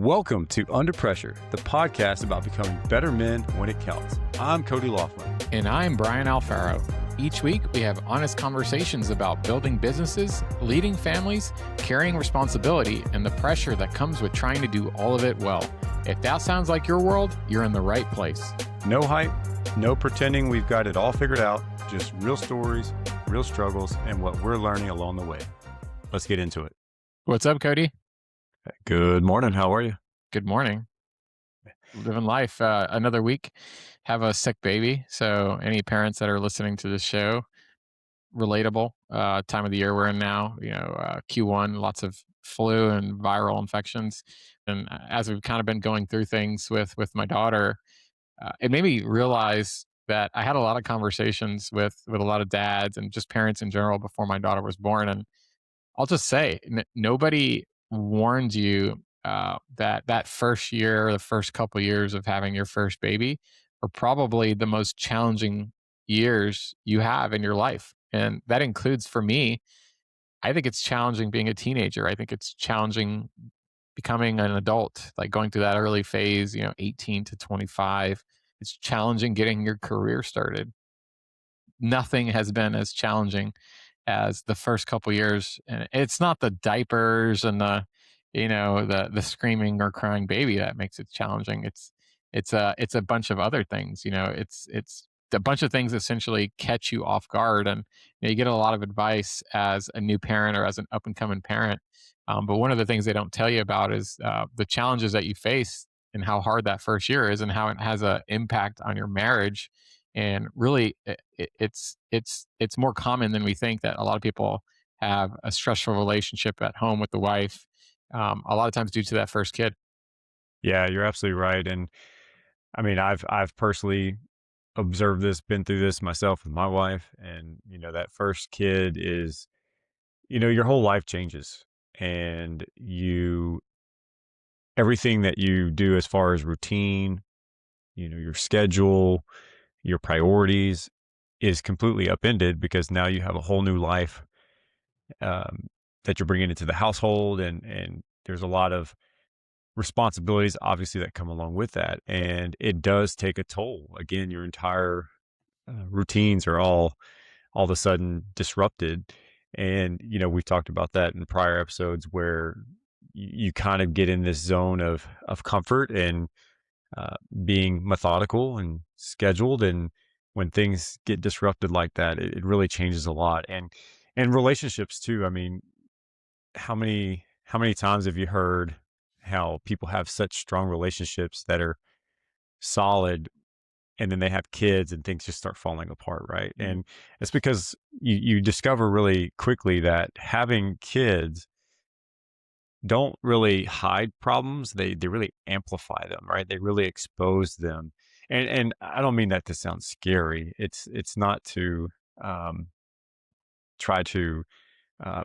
Welcome to Under Pressure, the podcast about becoming better men when it counts. I'm Cody Laughlin. And I'm Brian Alfaro. Each week, we have honest conversations about building businesses, leading families, carrying responsibility, and the pressure that comes with trying to do all of it well. If that sounds like your world, you're in the right place. No hype, no pretending we've got it all figured out, just real stories, real struggles, and what we're learning along the way. Let's get into it. What's up, Cody? Good morning. How are you? Good morning. Living life. Another week. Have a sick baby. So any parents that are listening to this show, relatable. Time of the year we're in now, Q1, lots of flu and viral infections. And as we've kind of been going through things with my daughter, it made me realize that I had a lot of conversations with a lot of dads and just parents in general before my daughter was born. And I'll just say, nobody warned you that first year, or the first couple years of having your first baby, are probably the most challenging years you have in your life. And that includes, for me, I think it's challenging being a teenager. I think it's challenging becoming an adult, like going through that early phase, 18 to 25. It's challenging getting your career started. Nothing has been as challenging as the first couple years. And it's not the diapers and the screaming or crying baby that makes it challenging. It's a bunch of other things. It's a bunch of things essentially catch you off guard, and you get a lot of advice as a new parent or as an up and coming parent. But one of the things they don't tell you about is the challenges that you face and how hard that first year is, and how it has an impact on your marriage. And really, it's more common than we think that a lot of people have a stressful relationship at home with the wife, a lot of times due to that first kid. Yeah, you're absolutely right. And I mean, I've personally observed this, been through this myself with my wife. And, that first kid is, your whole life changes. And everything that you do as far as routine, your schedule, your priorities is completely upended because now you have a whole new life that you're bringing into the household, and there's a lot of responsibilities obviously that come along with that, and it does take a toll. Again, your entire routines are all of a sudden disrupted, and we've talked about that in prior episodes where you kind of get in this zone of comfort and being methodical and scheduled. And when things get disrupted like that, it really changes a lot. And relationships too. I mean, how many times have you heard how people have such strong relationships that are solid, and then they have kids and things just start falling apart, right? And it's because you discover really quickly that having kids don't really hide problems. They really amplify them, right? They really expose them. And I don't mean that to sound scary. It's not to try to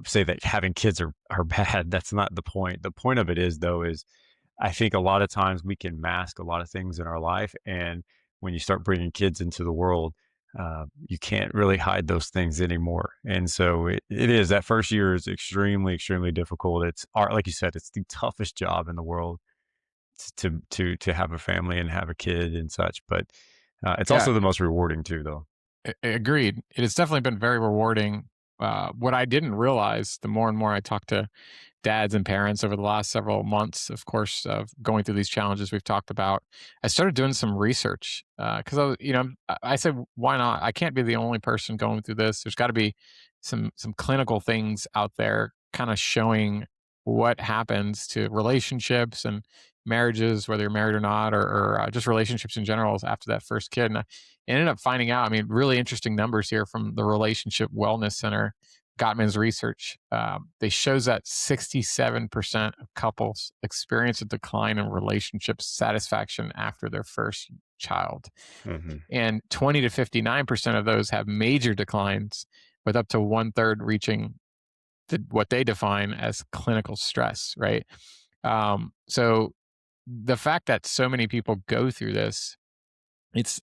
say that having kids are bad. That's not the point. The point of it is, though, is I think a lot of times we can mask a lot of things in our life. And when you start bringing kids into the world, you can't really hide those things anymore. And so it is, that first year is extremely, extremely difficult. It's like you said, it's the toughest job in the world to have a family and have a kid and such. But it's Yeah, also the most rewarding too, though. agreed. It has definitely been very rewarding. What I didn't realize, the more and more I talk to dads and parents over the last several months, of course, of going through these challenges we've talked about, I started doing some research because I said, why not? I can't be the only person going through this. There's got to be some clinical things out there, kind of showing what happens to relationships and marriages, whether you're married or not, or just relationships in general after that first kid. And I ended up finding out, I mean, really interesting numbers here from the Relationship Wellness Center, Gottman's research. They shows that 67% of couples experience a decline in relationship satisfaction after their first child. Hmm. And 20 to 59% of those have major declines, with up to 1/3 reaching what they define as clinical stress, right? So the fact that so many people go through this,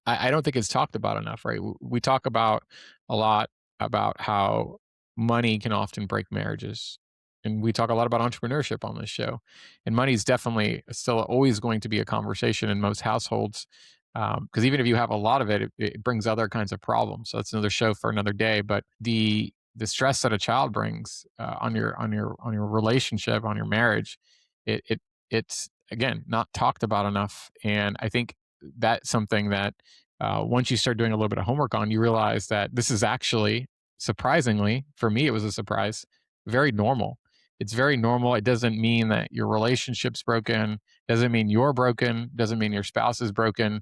I don't think it's talked about enough, right? We talk about a lot about how money can often break marriages. and we talk a lot about entrepreneurship on this show. And money is definitely still always going to be a conversation in most households. Because even if you have a lot of it, it brings other kinds of problems. So that's another show for another day. But the stress that a child brings on your relationship, on your marriage, it's again not talked about enough. And I think that's something that once you start doing a little bit of homework on, you realize that this is actually, surprisingly, for me, it was a surprise, very normal. It's very normal. It doesn't mean that your relationship's broken, doesn't mean you're broken, doesn't mean your spouse is broken.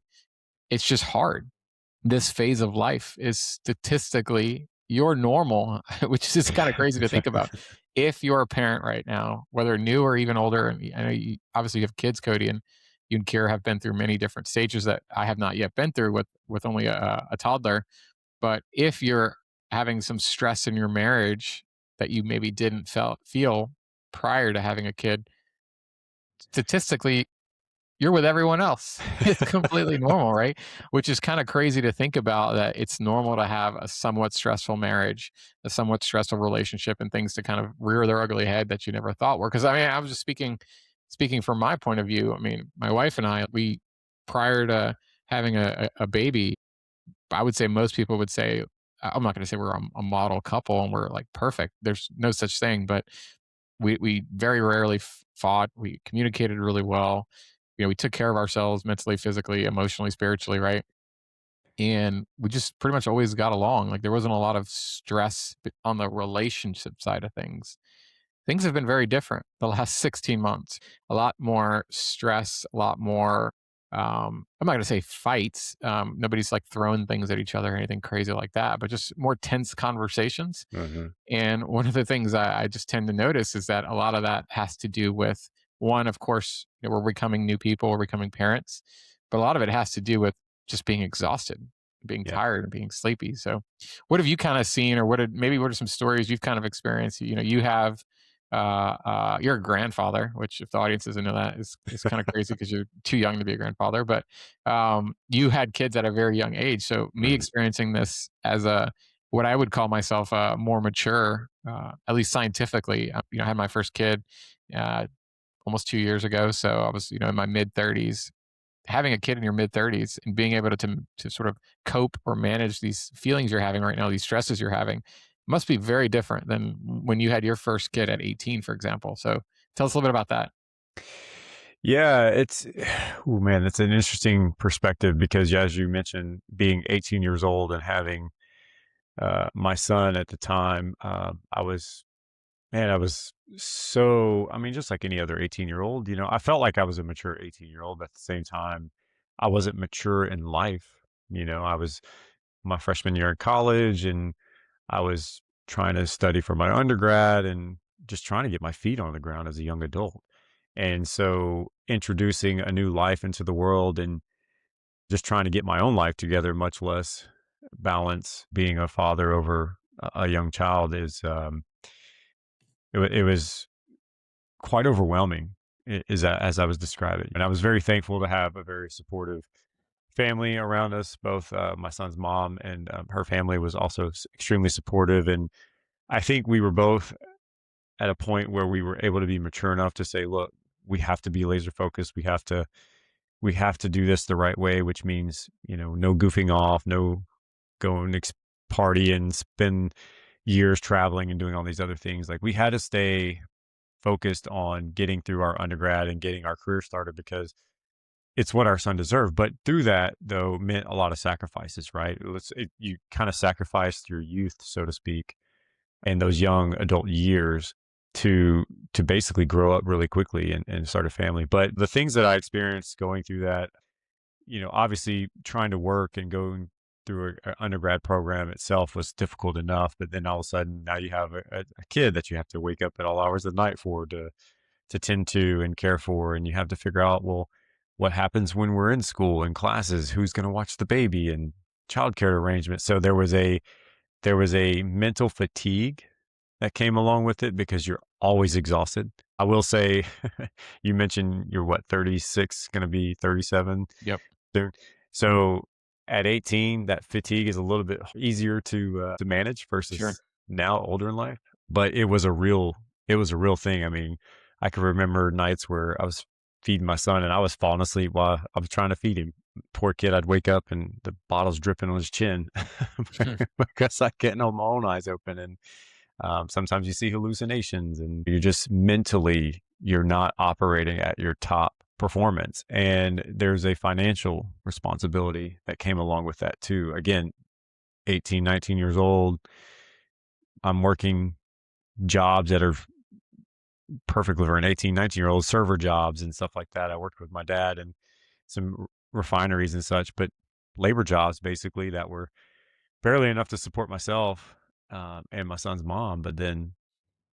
It's just hard. This phase of life is statistically your normal, which is just kind of crazy to think about. If you're a parent right now, whether new or even older, and I know you obviously you have kids, Cody, and you and Kira have been through many different stages that I have not yet been through with only a toddler. But if you're having some stress in your marriage that you maybe didn't feel prior to having a kid, statistically you're with everyone else. It's completely normal, right? Which is kind of crazy to think about, that it's normal to have a somewhat stressful marriage, a somewhat stressful relationship, and things to kind of rear their ugly head that you never thought were. Because I mean, I was just speaking from my point of view. I mean, my wife and I, we prior to having a baby, I would say most people would say, I'm not going to say we're a model couple and we're like perfect. There's no such thing, but we very rarely fought. We communicated really well. We took care of ourselves mentally, physically, emotionally, spiritually, right? And we just pretty much always got along. Like there wasn't a lot of stress on the relationship side of things. Things have been very different the last 16 months. A lot more stress, a lot more. I'm not going to say fights. Nobody's like throwing things at each other or anything crazy like that, but just more tense conversations. Uh-huh. And one of the things I just tend to notice is that a lot of that has to do with, one, of course, we're becoming new people, we're becoming parents, but a lot of it has to do with just being exhausted, being Yeah. tired, and being sleepy. So, what have you kind of seen, or what are some stories you've kind of experienced? You have, you're a grandfather, which, if the audience doesn't know that, is kind of crazy because you're too young to be a grandfather. But you had kids at a very young age. So, me Mhm. experiencing this as a what I would call myself more mature, at least scientifically. I had my first kid uh, almost 2 years ago, so I was in my mid 30s. Having a kid in your mid 30s and being able to sort of cope or manage these feelings you're having right now, these stresses you're having, must be very different than when you had your first kid at 18, for example. So tell us a little bit about that. Yeah, it's oh man, that's an interesting perspective because as you mentioned, being 18 years old and having my son at the time, I was so, I mean, just like any other 18-year-old, I felt like I was a mature 18-year-old, but at the same time, I wasn't mature in life. I was my freshman year in college and I was trying to study for my undergrad and just trying to get my feet on the ground as a young adult. And so introducing a new life into the world and just trying to get my own life together, much less balance being a father over a young child it was quite overwhelming as I was describing. And I was very thankful to have a very supportive family around us. Both my son's mom and her family was also extremely supportive. And I think we were both at a point where we were able to be mature enough to say, look, we have to be laser focused. We have to do this the right way, which means, no goofing off, no going party and spend years traveling and doing all these other things. Like we had to stay focused on getting through our undergrad and getting our career started because it's what our son deserved. But through that, though, meant a lot of sacrifices, right? You kind of sacrificed your youth, so to speak, and those young adult years to basically grow up really quickly and start a family. But the things that I experienced going through that, obviously trying to work and going through an undergrad program itself was difficult enough. But then all of a sudden now you have a kid that you have to wake up at all hours of the night for to tend to and care for. And you have to figure out, well, what happens when we're in school and classes, who's going to watch the baby and childcare arrangements. So there was a mental fatigue that came along with it because you're always exhausted. I will say, you mentioned you're what, 36, going to be 37 Yep. soon. So at 18, that fatigue is a little bit easier to manage Sure. versus now older in life. But it was a real it was a real thing. I mean, I can remember nights where I was feeding my son and I was falling asleep while I was trying to feed him. Poor kid, I'd wake up and the bottle's dripping on his chin because I can't hold my own eyes open. And sometimes you see hallucinations and you're just mentally, you're not operating at your top performance. And there's a financial responsibility that came along with that too. Again, 18, 19 years old, I'm working jobs that are perfectly for an 18, 19-year-old, server jobs and stuff like that. I worked with my dad and some refineries and such, but labor jobs basically that were barely enough to support myself and my son's mom. But then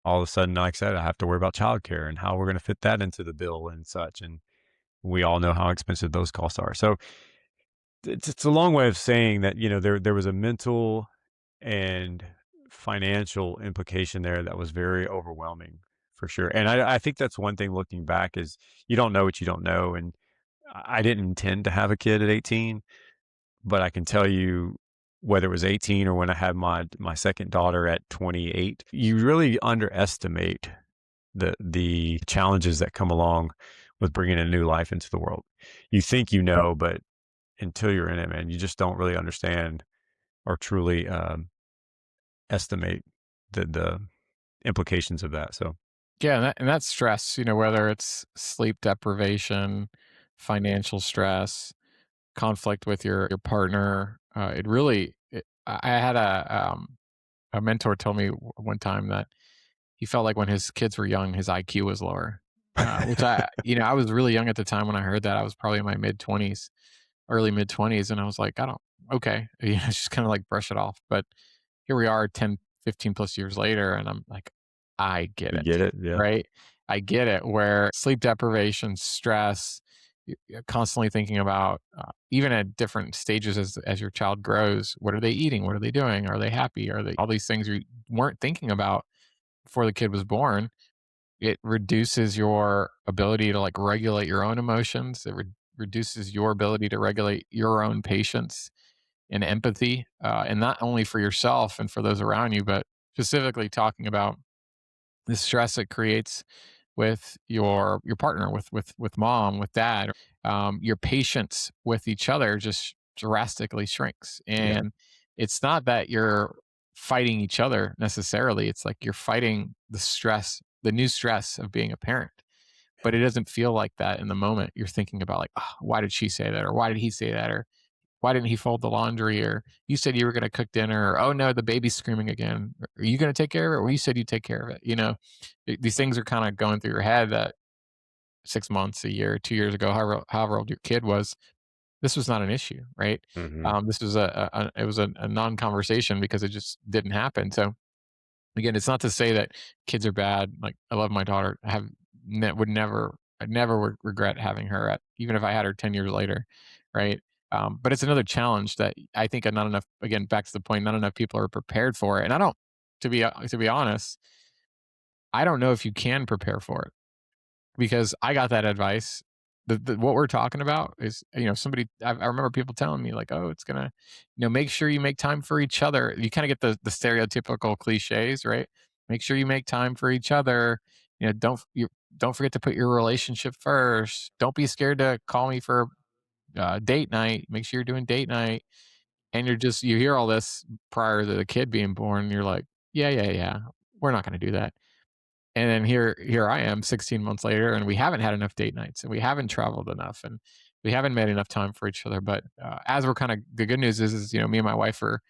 all of a sudden, like I said, I have to worry about childcare and how we're going to fit that into the bill and such. And we all know how expensive those costs are. So it's a long way of saying that, there was a mental and financial implication there that was very overwhelming for sure. And I think that's one thing looking back is you don't know what you don't know. And I didn't intend to have a kid at 18, but I can tell you whether it was 18 or when I had my second daughter at 28, you really underestimate the challenges that come along with bringing a new life into the world. You think you know, but until you're in it, man, you just don't really understand or truly estimate the implications of that. So Yeah, and that's stress, whether it's sleep deprivation, financial stress, conflict with your partner. I had a mentor tell me one time that he felt like when his kids were young, his IQ was lower. Which I was really young at the time when I heard that. I was probably in my mid 20s, early mid 20s, and I was like, I don't, okay, just kind of like brush it off. But here we are 10, 15 plus years later, and I'm like, I get you it, get it, yeah, right? I get it, where sleep deprivation, stress, you're constantly thinking about, even at different stages as your child grows, what are they eating? What are they doing? Are they happy? Are they all these things you weren't thinking about before the kid was born? It reduces your ability to like regulate your own emotions. It reduces your ability to regulate your own patience and empathy, and not only for yourself and for those around you, but specifically talking about the stress it creates with your partner, with mom, with dad. Your patience with each other just drastically shrinks, yeah, and it's not that you're fighting each other necessarily. It's like you're fighting the stress, the new stress of being a parent. But it doesn't feel like that in the moment. You're thinking about like, oh, why did she say that, or why did he say that, or why didn't he fold the laundry? Or you said you were going to cook dinner. Or, oh no, the baby's screaming again. Are you going to take care of it? Well, you said you'd take care of it. These things are kind of going through your head that 6 months, a year, 2 years ago, however old your kid was, this was not an issue, right? hmm, This was it was a non-conversation because it just didn't happen. So again, it's not to say that kids are bad. Like I love my daughter. Would never, I never would regret having her at, even if I had her 10 years later, right? But it's another challenge that I think not enough. Again, back to the point, not enough people are prepared for it. And I don't, to be honest, I don't know if you can prepare for it because I got that advice. What we're talking about is, somebody, I remember people telling me like, oh, it's gonna, make sure you make time for each other. You kind of get the stereotypical cliches, right? Make sure you make time for each other. Don't forget to put your relationship first. Don't be scared to call me for date night. Make sure you're doing date night. And you hear all this prior to the kid being born. And you're like, yeah, yeah, yeah. We're not going to do that. And then here I am 16 months later, and we haven't had enough date nights, and we haven't traveled enough, and we haven't made enough time for each other. But as we're kind of, the good news is, me and my wife are,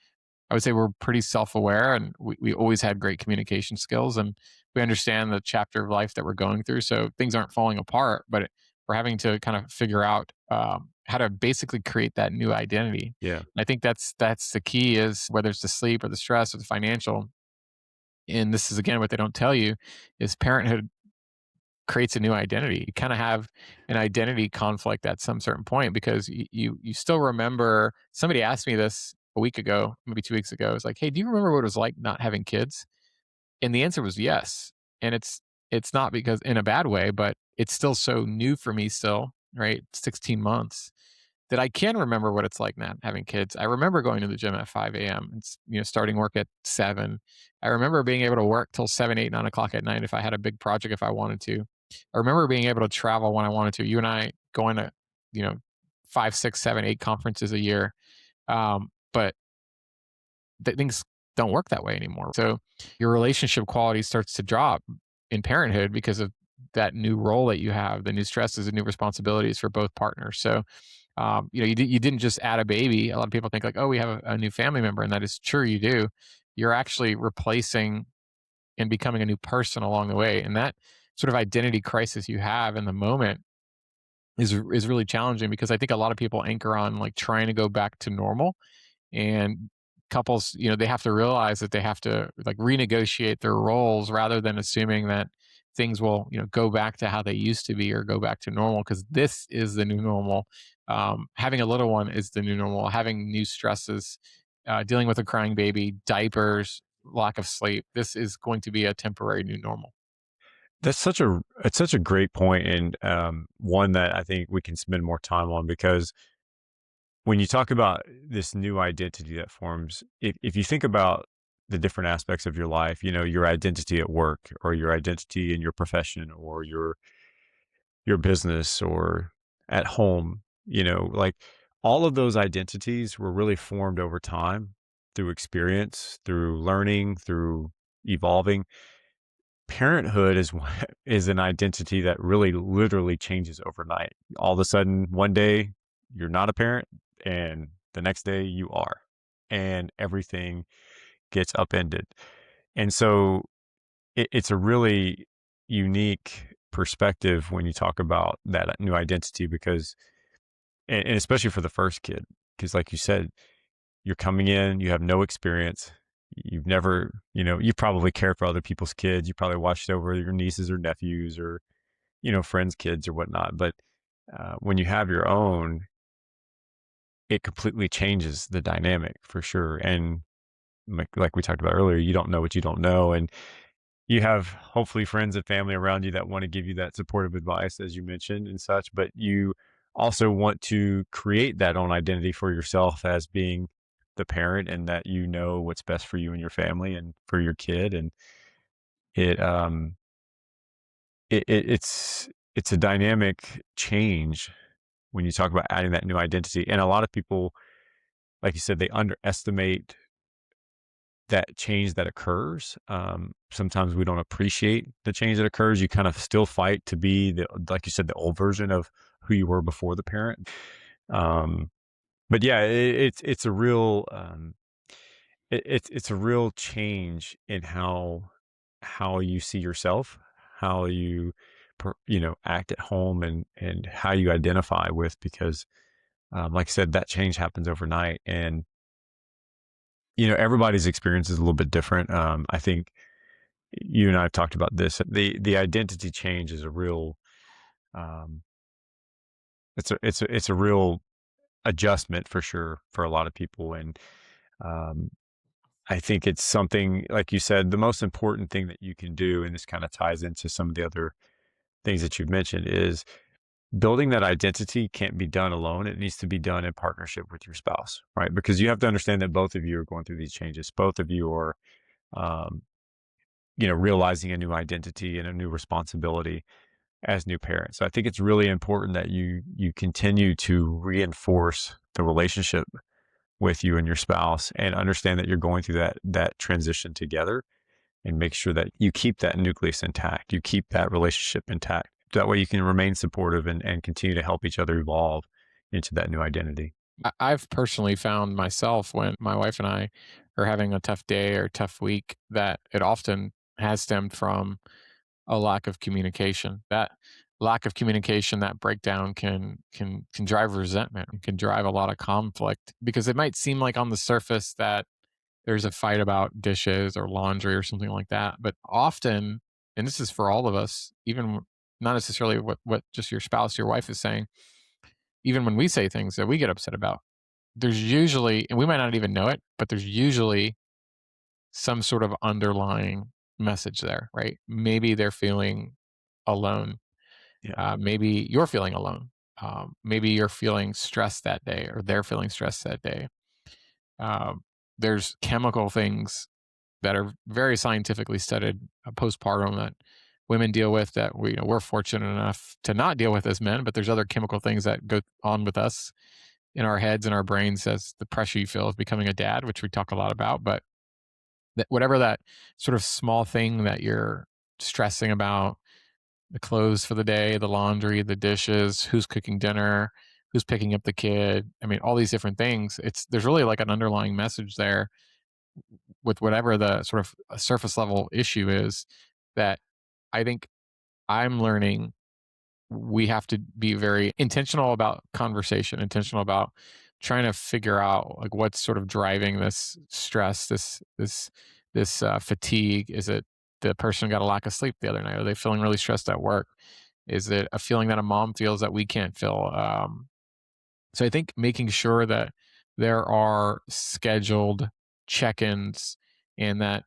I would say we're pretty self-aware, and we always had great communication skills, and we understand the chapter of life that we're going through. So things aren't falling apart, but we're having to kind of figure out how to basically create that new identity. yeah, And I think that's the key, is whether it's the sleep or the stress or the financial. And this is again what they don't tell you, is parenthood creates a new identity. You kind of have an identity conflict at some certain point because you still remember. Somebody asked me this a week ago, maybe 2 weeks ago. It's like, hey, do you remember what it was like not having kids? And the answer was yes. And it's not because in a bad way, but it's still so new for me still, right? 16 months that I can remember what it's like not having kids. I remember going to the gym at 5 a.m. and starting work at 7. I remember being able to work till 7, 8, 9 o'clock at night if I had a big project if I wanted to. I remember being able to travel when I wanted to. You and I going to, you know, 5, 6, 7, 8 conferences a year. But things don't work that way anymore. So your relationship quality starts to drop in parenthood because of that new role that you have, the new stresses and new responsibilities for both partners. So, you didn't just add a baby. A lot of people think like, oh, we have a new family member, and that is true. You do. You're actually replacing and becoming a new person along the way, and that sort of identity crisis you have in the moment is really challenging because I think a lot of people anchor on like trying to go back to normal, and couples, they have to realize that they have to like renegotiate their roles rather than assuming that things will, go back to how they used to be or go back to normal, because this is the new normal. Having a little one is the new normal. Having new stresses, dealing with a crying baby, diapers, lack of sleep, this is going to be a temporary new normal. It's such a great point, and one that I think we can spend more time on, because when you talk about this new identity that forms, if you think about the different aspects of your life, your identity at work, or your identity in your profession, or your business, or at home, like all of those identities were really formed over time through experience, through learning, through evolving. Parenthood is is an identity that really literally changes overnight. All of a sudden, one day you're not a parent, and the next day you are, and everything gets upended. And so it's a really unique perspective when you talk about that new identity, because, and especially for the first kid, because like you said, you're coming in, you have no experience. You've never, you've probably cared for other people's kids. You probably watched over your nieces or nephews, or, friends' kids or whatnot. But when you have your own, it completely changes the dynamic for sure. And like we talked about earlier, you don't know what you don't know. And you have hopefully friends and family around you that want to give you that supportive advice, as you mentioned, and such. But you also want to create that own identity for yourself as being the parent, and that what's best for you and your family and for your kid. And it it's a dynamic change when you talk about adding that new identity. And a lot of people, like you said, they underestimate that change that occurs. Sometimes we don't appreciate the change that occurs. You kind of still fight to be like you said, the old version of who you were before the parent. Um, but yeah, it's a real it's a real change in how you see yourself, how you act at home, and how you identify with, because like I said, that change happens overnight. And everybody's experience is a little bit different. I think you and I have talked about this. The identity change is a real um, it's a real adjustment for sure for a lot of people. And um, I think it's something, like you said, the most important thing that you can do, and this kind of ties into some of the other things that you've mentioned, is building that identity can't be done alone. It needs to be done in partnership with your spouse, right? Because you have to understand that both of you are going through these changes. Both of you are um, realizing a new identity and a new responsibility as new parents. So I think it's really important that you continue to reinforce the relationship with you and your spouse, and understand that you're going through that transition together, and make sure that you keep that nucleus intact. You keep that relationship intact. That way you can remain supportive, and continue to help each other evolve into that new identity. I've personally found myself when my wife and I are having a tough day or tough week that it often has stemmed from a lack of communication. That lack of communication, that breakdown can drive resentment and can drive a lot of conflict, because it might seem like on the surface that there's a fight about dishes or laundry or something like that, but often, and this is for all of us, even not necessarily what just your spouse, your wife is saying, even when we say things that we get upset about, there's usually, and we might not even know it, but there's usually some sort of underlying message there, right? Maybe they're feeling alone. Yeah. Maybe you're feeling alone. Maybe you're feeling stressed that day, or they're feeling stressed that day. Um, there's chemical things that are very scientifically studied postpartum that women deal with that we're fortunate enough to not deal with as men, but there's other chemical things that go on with us in our heads and our brains as the pressure you feel of becoming a dad, which we talk a lot about. But whatever that sort of small thing that you're stressing about, the clothes for the day, the laundry, the dishes, who's cooking dinner, who's picking up the kid. I mean, all these different things. There's really like an underlying message there with whatever the sort of surface level issue is that I think I'm learning we have to be very intentional about conversation, intentional about trying to figure out like what's sort of driving this stress, this fatigue. Is it the person got a lack of sleep the other night? Are they feeling really stressed at work? Is it a feeling that a mom feels that we can't feel? So I think making sure that there are scheduled check-ins and that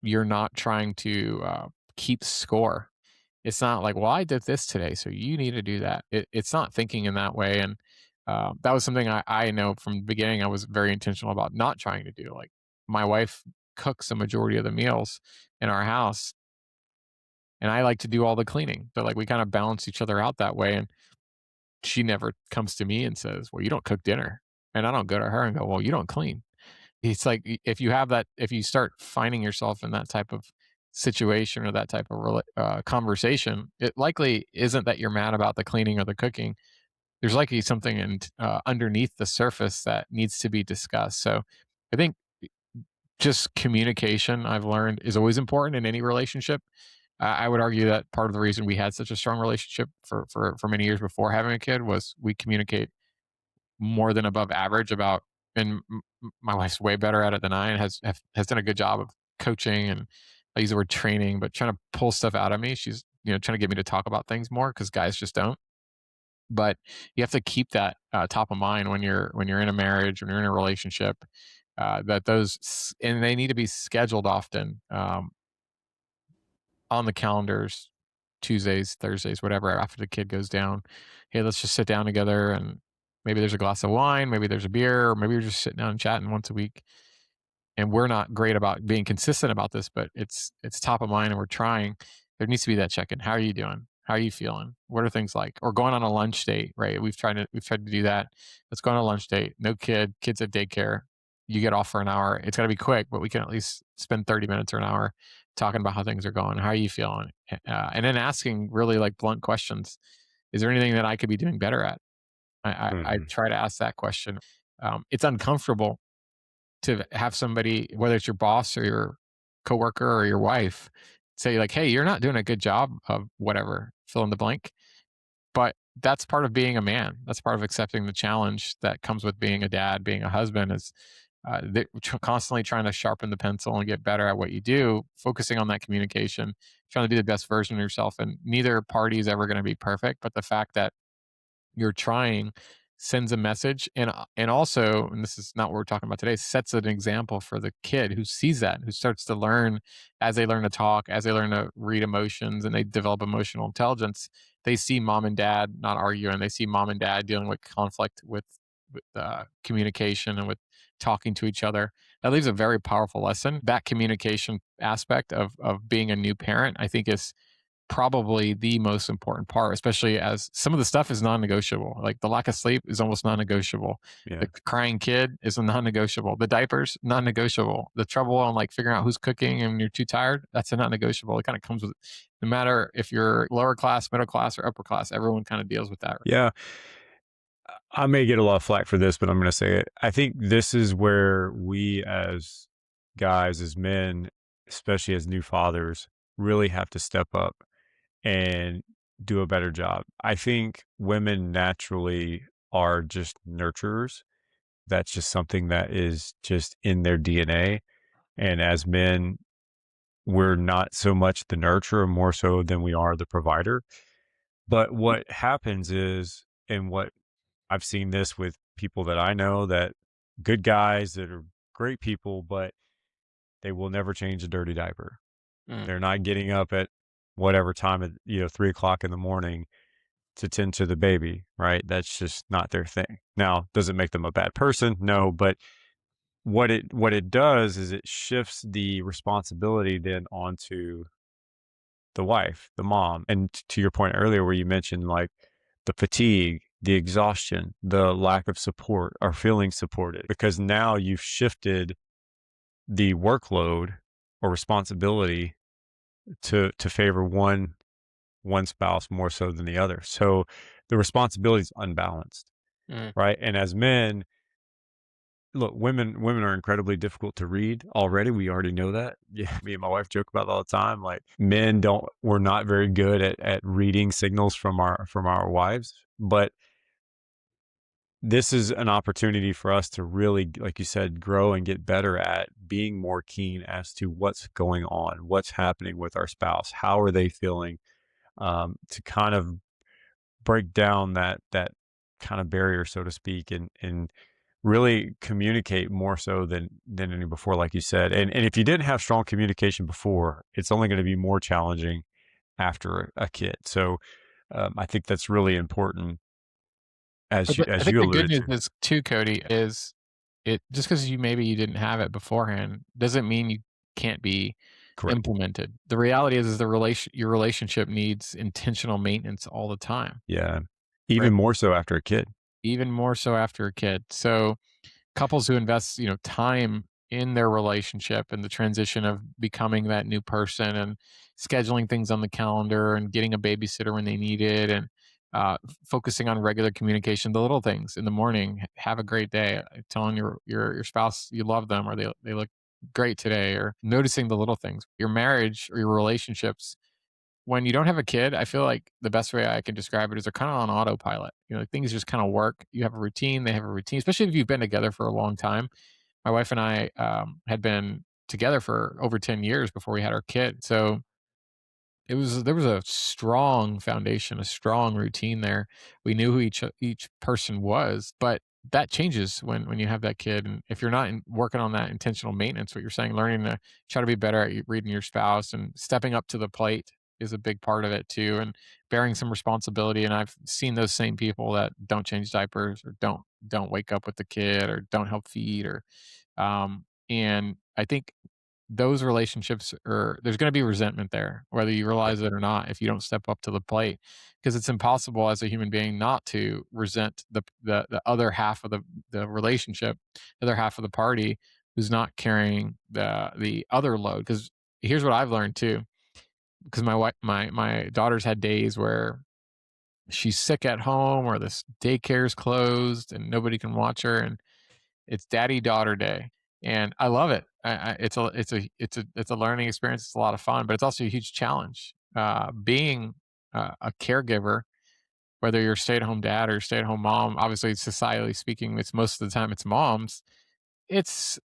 you're not trying to keep score. It's not like, well, I did this today, so you need to do that. It's not thinking in that way. And that was something I know from the beginning. I was very intentional about not trying to do. Like my wife cooks the majority of the meals in our house, and I like to do all the cleaning. But like we kind of balance each other out that way. And she never comes to me and says, well, you don't cook dinner. And I don't go to her and go, well, you don't clean. It's like if you have that, if you start finding yourself in that type of situation or that type of conversation, it likely isn't that you're mad about the cleaning or the cooking. There's likely something underneath the surface that needs to be discussed. So I think just communication, I've learned, is always important in any relationship. I would argue that part of the reason we had such a strong relationship for many years before having a kid was we communicate more than above average about, and my wife's way better at it than I, and has done a good job of coaching, and I use the word training, but trying to pull stuff out of me. She's trying to get me to talk about things more because guys just don't. But you have to keep that top of mind when you're in a marriage, when you're in a relationship. That and they need to be scheduled often, on the calendars, Tuesdays, Thursdays, whatever, after the kid goes down. Hey, let's just sit down together, and maybe there's a glass of wine, maybe there's a beer, or maybe you're just sitting down and chatting once a week. And we're not great about being consistent about this, but it's top of mind and we're trying. There needs to be that check-in. How are you doing? How are you feeling? What are things like? Or going on a lunch date, right? We've tried to do that. Let's go on a lunch date. No kids at daycare. You get off for an hour. It's gotta be quick, but we can at least spend 30 minutes or an hour talking about how things are going. How are you feeling? And then asking really like blunt questions. Is there anything that I could be doing better at? I Mhm. try to ask that question. It's uncomfortable to have somebody, whether it's your boss or your coworker or your wife, say like, "Hey, you're not doing a good job of whatever, fill in the blank." But that's part of being a man. That's part of accepting the challenge that comes with being a dad, being a husband. Is constantly trying to sharpen the pencil and get better at what you do, focusing on that communication, trying to be the best version of yourself. And neither party is ever going to be perfect, but the fact that you're trying sends a message, and also, and this is not what we're talking about today, sets an example for the kid who sees that, who starts to learn as they learn to talk, as they learn to read emotions, and they develop emotional intelligence. They see mom and dad not arguing, they see mom and dad dealing with conflict, with communication and with talking to each other. That leaves a very powerful lesson. That communication aspect of being a new parent, I think, is probably the most important part, especially as some of the stuff is non-negotiable. Like the lack of sleep is almost non-negotiable. Yeah. The crying kid is a non-negotiable. The diapers, non-negotiable. The trouble on like figuring out who's cooking and you're too tired, that's a non-negotiable. It kind of comes with, no matter if you're lower class, middle class, or upper class, everyone kind of deals with that. Yeah. I may get a lot of flack for this, but I'm going to say it. I think this is where we as guys, as men, especially as new fathers, really have to step up and do a better job. I think women naturally are just nurturers. That's just something that is just in their DNA. And as men, we're not so much the nurturer, more so than we are the provider. But what happens is, and what I've seen this with people that I know, that good guys that are great people, but they will never change a dirty diaper. Mm. They're not getting up at whatever time at 3 o'clock in the morning to tend to the baby, right? That's just not their thing. Now, does it make them a bad person? No, but what it does is it shifts the responsibility then onto the wife, the mom. And to your point earlier, where you mentioned like the fatigue, the exhaustion, the lack of support or feeling supported, because now you've shifted the workload or responsibility to favor one spouse more so than the other. So the responsibility is unbalanced, Mm. right? And as men, look, women are incredibly difficult to read already. We already know that. Yeah, me and my wife joke about it all the time. Like men don't we're not very good at reading signals from our wives. But this is an opportunity for us to really, like you said, grow and get better at being more keen as to what's going on, what's happening with our spouse, how are they feeling, to kind of break down that kind of barrier, so to speak, and really communicate more so than any before, like you said. And if you didn't have strong communication before, it's only going to be more challenging after a kid. So I think that's really important, But I as think you the good alluded news to. is too, Cody, is it just because you didn't have it beforehand doesn't mean you can't be Correct. implemented. The reality is your relationship needs intentional maintenance all the time, Yeah. Even right? more so after a kid. Even more so after a kid. So couples who invest, time in their relationship and the transition of becoming that new person and scheduling things on the calendar and getting a babysitter when they need it and focusing on regular communication, the little things in the morning. Have a great day. Telling your spouse you love them or they look great today, or noticing the little things. Your marriage or your relationships when you don't have a kid, I feel like the best way I can describe it is they're kind of on autopilot. Things just kind of work. You have a routine, they have a routine, especially if you've been together for a long time. My wife and I had been together for over 10 years before we had our kid. So there was a strong foundation, a strong routine there. We knew who each person was, but that changes when you have that kid. And if you're not working on that intentional maintenance, what you're saying, learning to try to be better at reading your spouse and stepping up to the plate is a big part of it too, and bearing some responsibility. And I've seen those same people that don't change diapers or don't wake up with the kid or don't help feed or and I think those relationships are there's going to be resentment there, whether you Right. realize it or not, if you don't step up to the plate, because it's impossible as a human being not to resent the other half of the relationship, the other half of the party who's not carrying the other load. Because here's what I've learned too, because my daughter's had days where she's sick at home or this daycare's closed and nobody can watch her, and it's daddy daughter day, and I love it. It's a learning experience. It's a lot of fun, but it's also a huge challenge. Being a caregiver, whether you're a stay at home dad or stay at home mom, obviously, societally speaking, it's most of the time it's moms. It's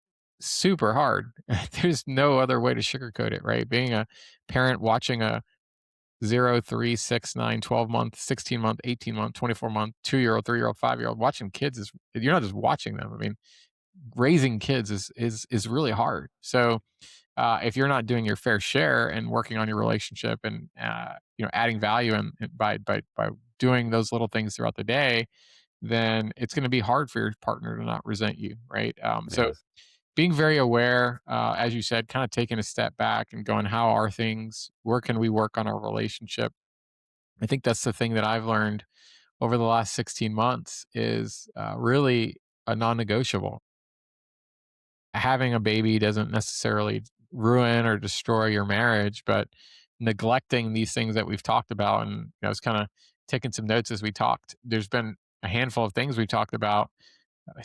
super hard. There's no other way to sugarcoat it, right? Being a parent watching a 0, 3, 6, 9, 12-month, 16-month, 18-month, 24-month, 2-year-old, 3-year-old, 5-year-old, watching kids is you're not just watching them. I mean, raising kids is really hard. So if you're not doing your fair share and working on your relationship and adding value and by doing those little things throughout the day, then it's going to be hard for your partner to not resent you, right? So Yes. being very aware, as you said, kind of taking a step back and going, how are things? Where can we work on our relationship? I think that's the thing that I've learned over the last 16 months is really a non-negotiable. Having a baby doesn't necessarily ruin or destroy your marriage, but neglecting these things that we've talked about, and I was kind of taking some notes as we talked. There's been a handful of things we've talked about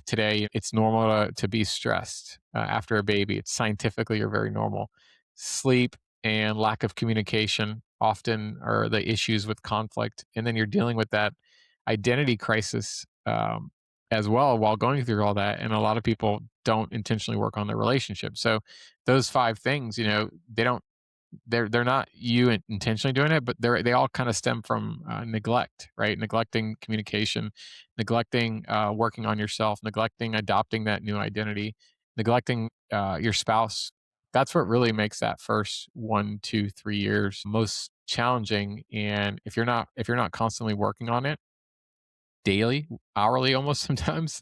today. It's normal to be stressed after a baby. It's scientifically or very normal. Sleep and lack of communication often are the issues with conflict, and then you're dealing with that identity crisis as well while going through all that. And a lot of people don't intentionally work on their relationship. So those five things, they don't they're not you intentionally doing it, but they all kind of stem from neglect, right? Neglecting communication, neglecting working on yourself, neglecting adopting that new identity, neglecting your spouse. That's what really makes that first 1, 2, 3 years most challenging. And if you're not constantly working on it daily, hourly, almost sometimes,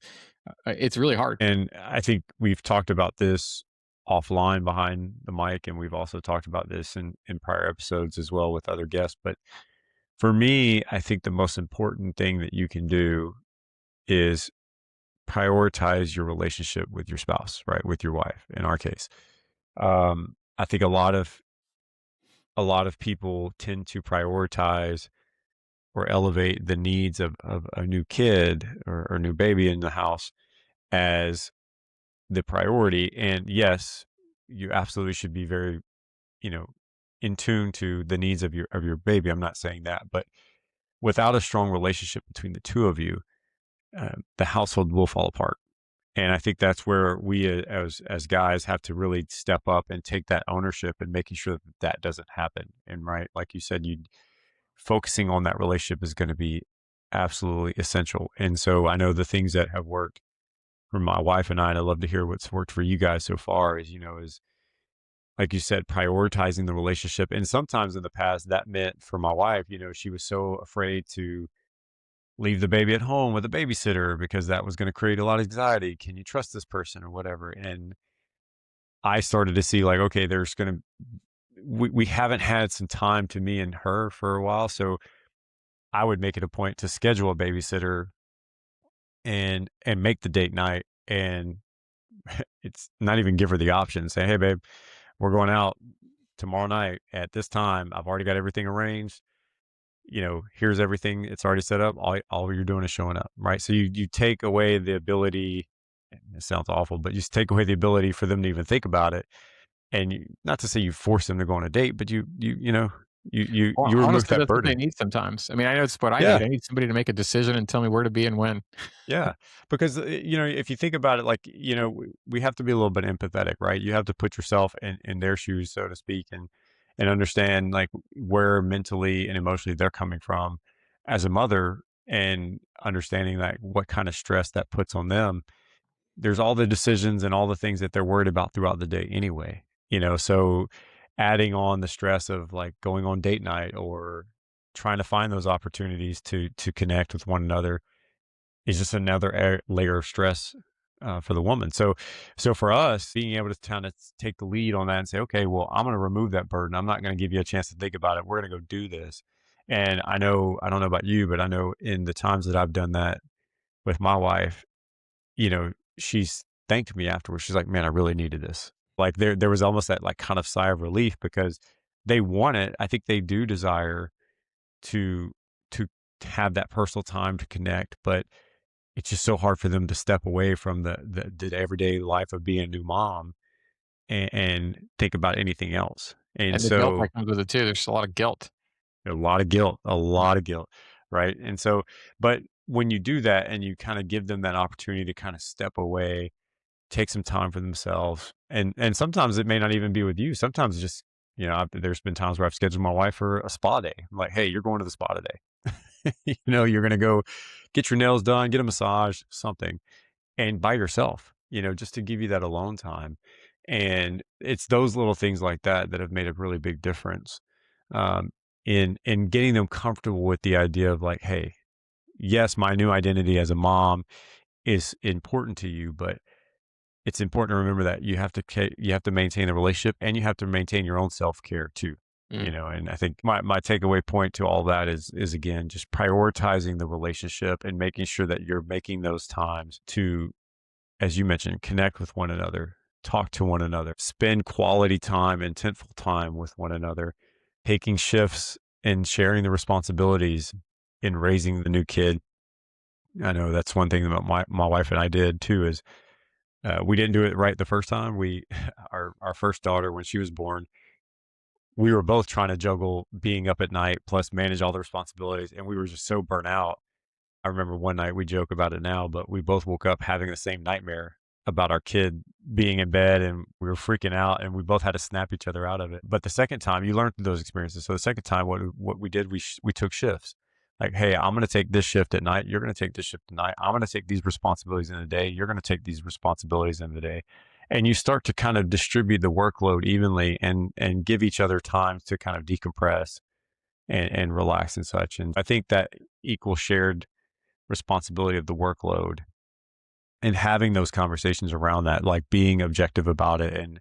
it's really hard. And I think we've talked about this offline behind the mic, and we've also talked about this in prior episodes as well with other guests. But for me, I think the most important thing that you can do is prioritize your relationship with your spouse, right? With your wife, in our case. I think a lot of people tend to prioritize or elevate the needs of a new kid or new baby in the house as the priority. And yes, you absolutely should be very, you know, in tune to the needs of your baby. I'm not saying that, but without a strong relationship between the two of you, the household will fall apart. And I think that's where we as guys have to really step up and take that ownership and making sure that that doesn't happen. And right, like you said, you focusing on that relationship is going to be absolutely essential. And so I know the things that have worked for my wife and I'd love to hear what's worked for you guys so far is, is like you said, prioritizing the relationship. And sometimes in the past that meant for my wife, she was so afraid to leave the baby at home with a babysitter because that was going to create a lot of anxiety. Can you trust this person or whatever? And I started to see like, okay, we haven't had some time to me and her for a while. So I would make it a point to schedule a babysitter and make the date night, and it's not even give her the option. Say, hey babe, we're going out tomorrow night at this time. I've already got everything arranged. Here's everything. It's already set up. All you're doing is showing up, right? So you take away the ability. It sounds awful, but you just take away the ability for them to even think about it. And not to say you force them to go on a date, but Well, you remove honestly, that that's what they burden. need sometimes. I mean, I know it's what I Yeah. need. I need somebody to make a decision and tell me where to be and when. Yeah, because if you think about it, like we have to be a little bit empathetic, right? You have to put yourself in their shoes, so to speak, and understand like where mentally and emotionally they're coming from as a mother, and understanding like what kind of stress that puts on them. There's all the decisions and all the things that they're worried about throughout the day anyway. So adding on the stress of like going on date night or trying to find those opportunities to connect with one another is just another layer of stress for the woman. So for us, being able to kind of take the lead on that and say, okay, well, I'm going to remove that burden. I'm not going to give you a chance to think about it. We're going to go do this. And I don't know about you, but I know in the times that I've done that with my wife, she's thanked me afterwards. She's like, man, I really needed this. Like there was almost that like kind of sigh of relief because they want it. I think they do desire to to have that personal time to connect, but it's just so hard for them to step away from the everyday life of being a new mom and think about anything else. And And the guilt so that comes with it too. There's a lot of guilt. a lot of guilt, right? And so, but when you do that and you kind of give them that opportunity to kind of step away, take some time for themselves, and sometimes it may not even be with you. Sometimes it's just there's been times where I've scheduled my wife for a spa day. I'm like, hey, you're going to the spa today. You're going to go get your nails done, get a massage, something, and by yourself, just to give you that alone time. And it's those little things like that that have made a really big difference um, in getting them comfortable with the idea of like, hey, yes, my new identity as a mom is important to you, but it's important to remember that you have to maintain the relationship and you have to maintain your own self care too. Mm. And I think my takeaway point to all that is again just prioritizing the relationship and making sure that you're making those times to, as you mentioned, connect with one another, talk to one another, spend quality time, intentful time with one another, taking shifts and sharing the responsibilities in raising the new kid. I know that's one thing that my wife and I did too is we didn't do it right the first time. We our first daughter when she was born, we were both trying to juggle being up at night plus manage all the responsibilities, and we were just so burnt out. I remember one night, we joke about it now, but we both woke up having the same nightmare about our kid being in bed, and we were freaking out, and we both had to snap each other out of it. But the second time, you learn through those experiences. So the second time, what we did, we took shifts. Like, hey, I'm going to take this shift at night. You're going to take this shift at night. I'm going to take these responsibilities in the day. You're going to take these responsibilities in the day. And you start to kind of distribute the workload evenly and give each other time to kind of decompress and relax and such. And I think that equal shared responsibility of the workload and having those conversations around that, like being objective about it and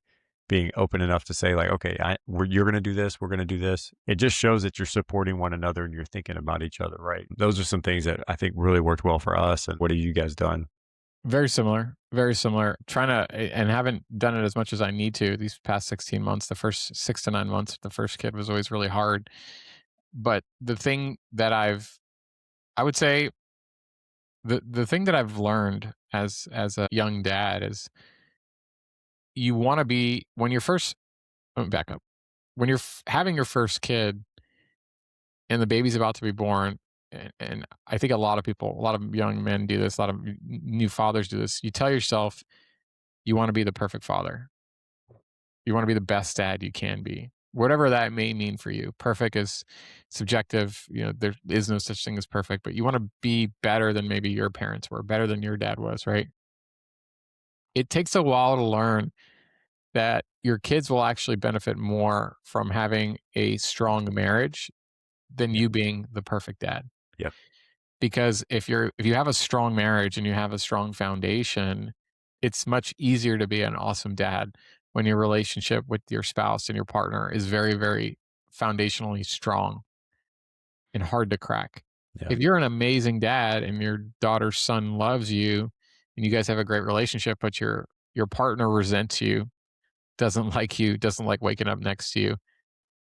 being open enough to say like, okay, you're going to do this. We're going to do this. It just shows that you're supporting one another and you're thinking about each other. Right. Those are some things that I think really worked well for us. And what have you guys done? Very similar, very similar. Trying to, and haven't done it as much as I need to these past 16 months. The first 6 to 9 months, the first kid was always really hard. But the thing that I would say, the thing that I've learned as a young dad is you want to be when you're first. Let me back up. When you're having your first kid and the baby's about to be born, and I think a lot of people, a lot of young men do this, a lot of new fathers do this. You tell yourself you want to be the perfect father. You want to be the best dad you can be. Whatever that may mean for you. Perfect is subjective. There is no such thing as perfect, but you want to be better than maybe your parents were, better than your dad was, right? It takes a while to learn that your kids will actually benefit more from having a strong marriage than Yeah. you being the perfect dad. Yep. Because if you have a strong marriage and you have a strong foundation, it's much easier to be an awesome dad when your relationship with your spouse and your partner is very, very foundationally strong and hard to crack. Yeah. If you're an amazing dad and your daughter's son loves you and you guys have a great relationship, but your partner resents you, doesn't like you, doesn't like waking up next to you,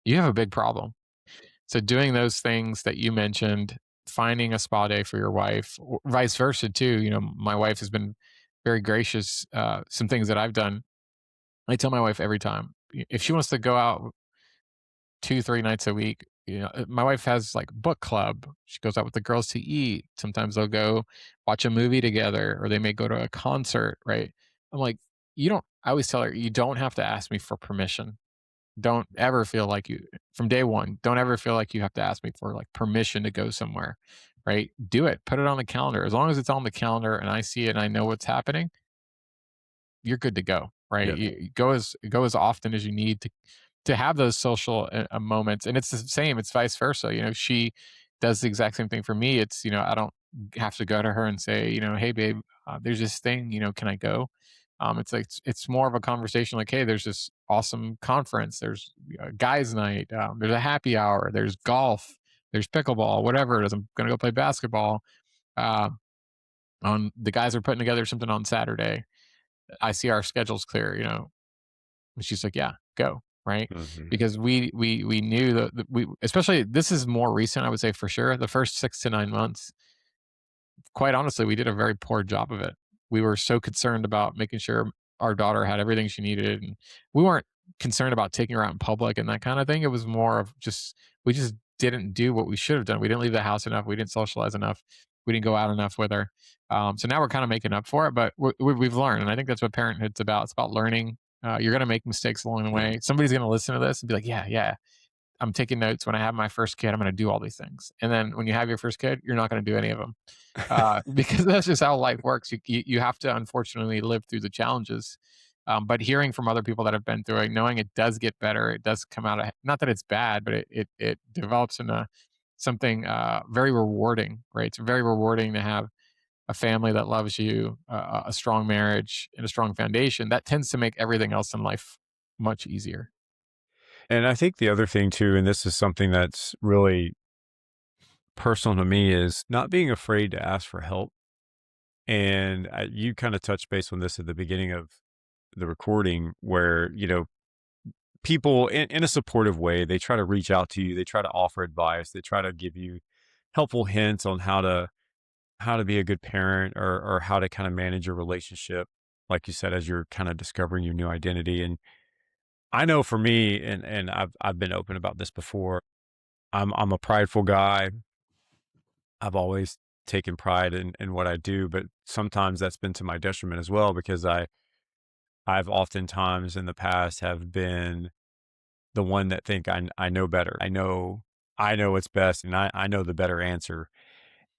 you have a big problem. So doing those things that you mentioned, finding a spa day for your wife, or vice versa too. My wife has been very gracious. Some things that I've done, I tell my wife every time if she wants to go out 2, 3 nights a week. My wife has like book club. She goes out with the girls to eat. Sometimes they'll go watch a movie together, or they may go to a concert. Right? I'm like, you don't. I always tell her you don't have to ask me for permission. Don't ever feel like you from day one, don't ever feel like you have to ask me for, like, permission to go somewhere, right? Do it, put it on the calendar. As long as it's on the calendar and I see it and I know what's happening, you're good to go, right? Yeah. You go as often as you need to have those social moments, and it's the same. It's vice versa. She does the exact same thing for me. It's I don't have to go to her and say, hey babe, there's this thing. Can I go? It's like it's more of a conversation. Like, hey, there's this awesome conference. There's a guys' night. There's a happy hour. There's golf. There's pickleball. Whatever it is, I'm gonna go play basketball. Uh, on the guys are putting together something on Saturday. I see our schedule's clear. And she's like, "Yeah, go." Right? Hmm. Because we knew that we especially this is more recent, I would say for sure. The first 6 to 9 months, quite honestly, we did a very poor job of it. We were so concerned about making sure our daughter had everything she needed, and we weren't concerned about taking her out in public and that kind of thing. It was more of just we just didn't do what we should have done. We didn't leave the house enough. We didn't socialize enough. We didn't go out enough with her. So now we're kind of making up for it, but we've learned, and I think that's what parenthood's about. It's about learning. You're going to make mistakes along the Yeah. way. Somebody's going to listen to this and be like, "Yeah, yeah, I'm taking notes. When I have my first kid, I'm going to do all these things." And then when you have your first kid, you're not going to do any of them because that's just how life works. You have to unfortunately live through the challenges. But hearing from other people that have been through it, knowing it does get better, it does come out. Not that it's bad, but it develops into something very rewarding. Right? It's very rewarding to have a family that loves you, a strong marriage, and a strong foundation. That tends to make everything else in life much easier. And I think the other thing too, and this is something that's really personal to me, is not being afraid to ask for help. And you kind of touched base on this at the beginning of the recording, where people in a supportive way, they try to reach out to you, they try to offer advice, they try to give you helpful hints on how to be a good parent, or how to kind of manage your relationship, like you said, as you're kind of discovering your new identity. And I know for me, and I've been open about this before. I'm a prideful guy. I've always taken pride in what I do, but sometimes that's been to my detriment as well, because I've oftentimes in the past have been the one that think I know better. I know what's best, and I know the better answer.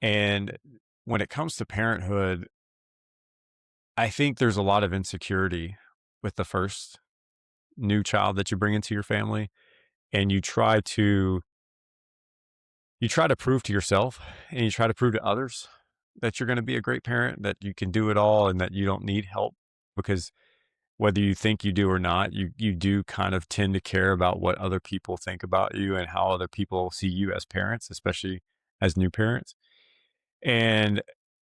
And when it comes to parenthood, I think there's a lot of insecurity with the first new child that you bring into your family, and you try to you try to prove to yourself and you try to prove to others that you're going to be a great parent, that you can do it all and that you don't need help, because whether you think you do or not, you do kind of tend to care about what other people think about you and how other people see you as parents, especially as new parents. And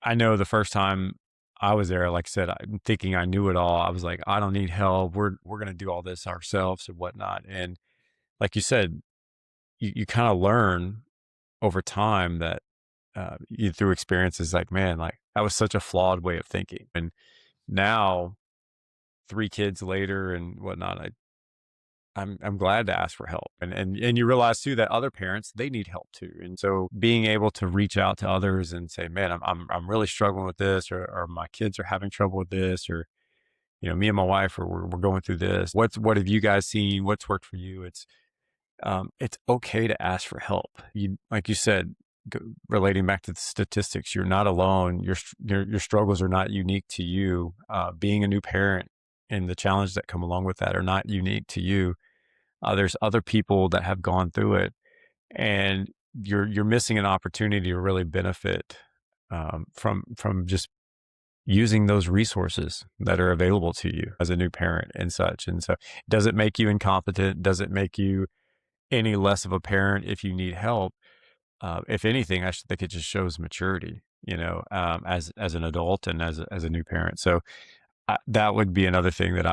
I know the first time I was there, like I said, I'm thinking I knew it all. I was like, I don't need help. We're gonna do all this ourselves and whatnot. And like you said, you kind of learn over time that you through experiences, like, man, like that was such a flawed way of thinking. And now, 3 kids later and whatnot, I'm glad to ask for help. And you realize too that other parents, they need help too. And so being able to reach out to others and say, man, I'm really struggling with this, or my kids are having trouble with this, or me and my wife are we're going through this. What have you guys seen? What's worked for you? It's okay to ask for help. You, like you said, relating back to the statistics, you're not alone. Your struggles are not unique to you. Being a new parent and the challenges that come along with that are not unique to you. There's other people that have gone through it, and you're missing an opportunity to really benefit from just using those resources that are available to you as a new parent and such. And so, does it make you incompetent? Does it make you any less of a parent if you need help? If anything, I should think it just shows maturity, as an adult and as a new parent. So that would be another thing that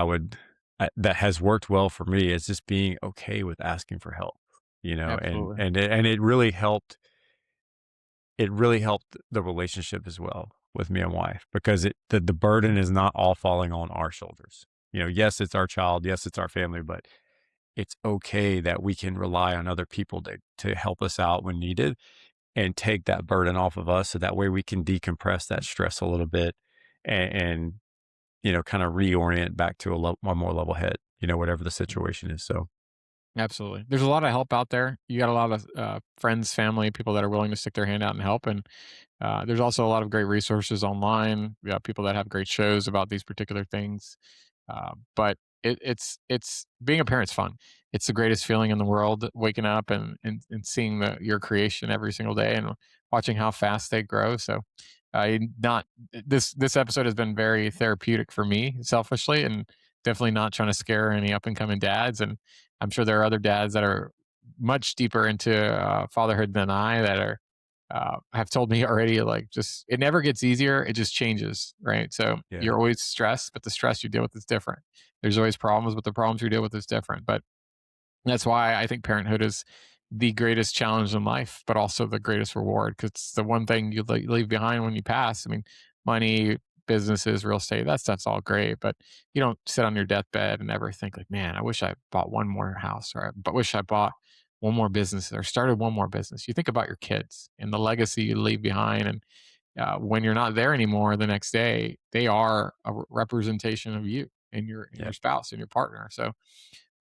that has worked well for me, is just being okay with asking for help, and Absolutely. it really helped. It really helped the relationship as well with me and wife, because the burden is not all falling on our shoulders. Yes, it's our child. Yes, it's our family, but it's okay that we can rely on other people to help us out when needed and take that burden off of us. So that way we can decompress that stress a little bit and kind of reorient back to a more level head, whatever the situation is. So Absolutely. There's a lot of help out there. You got a lot of friends, family, people that are willing to stick their hand out and help. And there's also a lot of great resources online. We got people that have great shows about these particular things. But it's being a parent's fun. It's the greatest feeling in the world, waking up and seeing your creation every single day and watching how fast they grow. So, not this episode has been very therapeutic for me selfishly, and definitely not trying to scare any up and coming dads. And I'm sure there are other dads that are much deeper into fatherhood than I that are have told me already, like, just it never gets easier, it just changes, right? So yeah, you're always stressed, but the stress you deal with is different. There's always problems, but the problems you deal with is different. But that's why I think parenthood is the greatest challenge in life, but also the greatest reward, because it's the one thing you leave behind when you pass. I mean, money, businesses, real estate, that stuff's all great, but you don't sit on your deathbed and ever think like, man, I wish I bought one more house, or I wish I bought one more business or started one more business. You think about your kids and the legacy you leave behind. And when you're not there anymore the next day, they are a representation of you and yeah. your spouse and your partner. So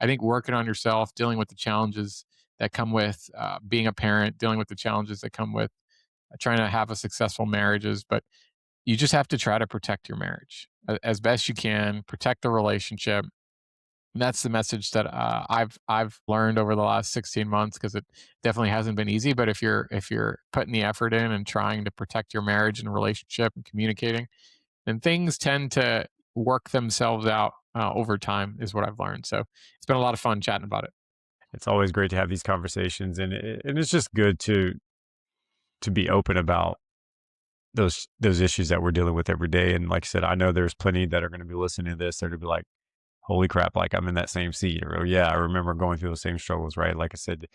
I think working on yourself, dealing with the challenges that come with being a parent, dealing with the challenges that come with trying to have a successful marriages, but you just have to try to protect your marriage as best you can, protect the relationship. And that's the message that I've learned over the last 16 months, because it definitely hasn't been easy. But if you're putting the effort in and trying to protect your marriage and relationship and communicating, then things tend to work themselves out over time, is what I've learned. So it's been a lot of fun chatting about it. It's always great to have these conversations, and it's just good to be open about those issues that we're dealing with every day. And like I said, I know there's plenty that are going to be listening to this. They're going to be like, holy crap, like I'm in that same seat. Or, oh, yeah, I remember going through those same struggles, right? Like I said,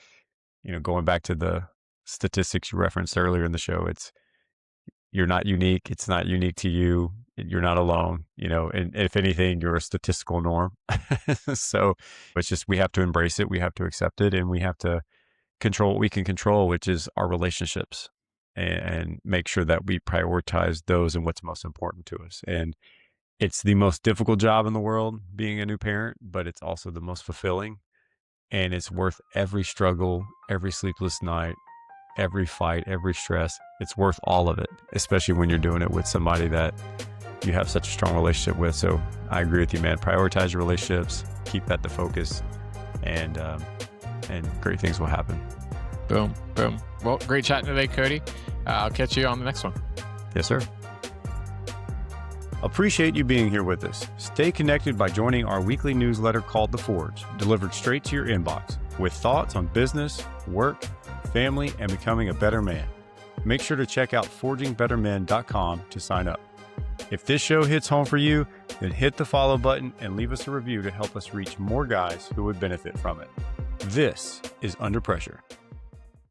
going back to the statistics you referenced earlier in the show, you're not unique. It's not unique to you. You're not alone, and if anything, you're a statistical norm. So it's just, we have to embrace it. We have to accept it, and we have to control what we can control, which is our relationships, and make sure that we prioritize those and what's most important to us. And it's the most difficult job in the world, being a new parent, but it's also the most fulfilling, and it's worth every struggle, every sleepless night, every fight, every stress. It's worth all of it, especially when you're doing it with somebody that you have such a strong relationship with. So I agree with you, man. Prioritize your relationships, keep that the focus, and great things will happen. Boom, boom. Well, great chatting today, Cody. I'll catch you on the next one. Yes, sir. Appreciate you being here with us. Stay connected by joining our weekly newsletter called The Forge, delivered straight to your inbox with thoughts on business, work, family, and becoming a better man. Make sure to check out forgingbettermen.com to sign up. If this show hits home for you, then hit the follow button and leave us a review to help us reach more guys who would benefit from it. This is Under Pressure.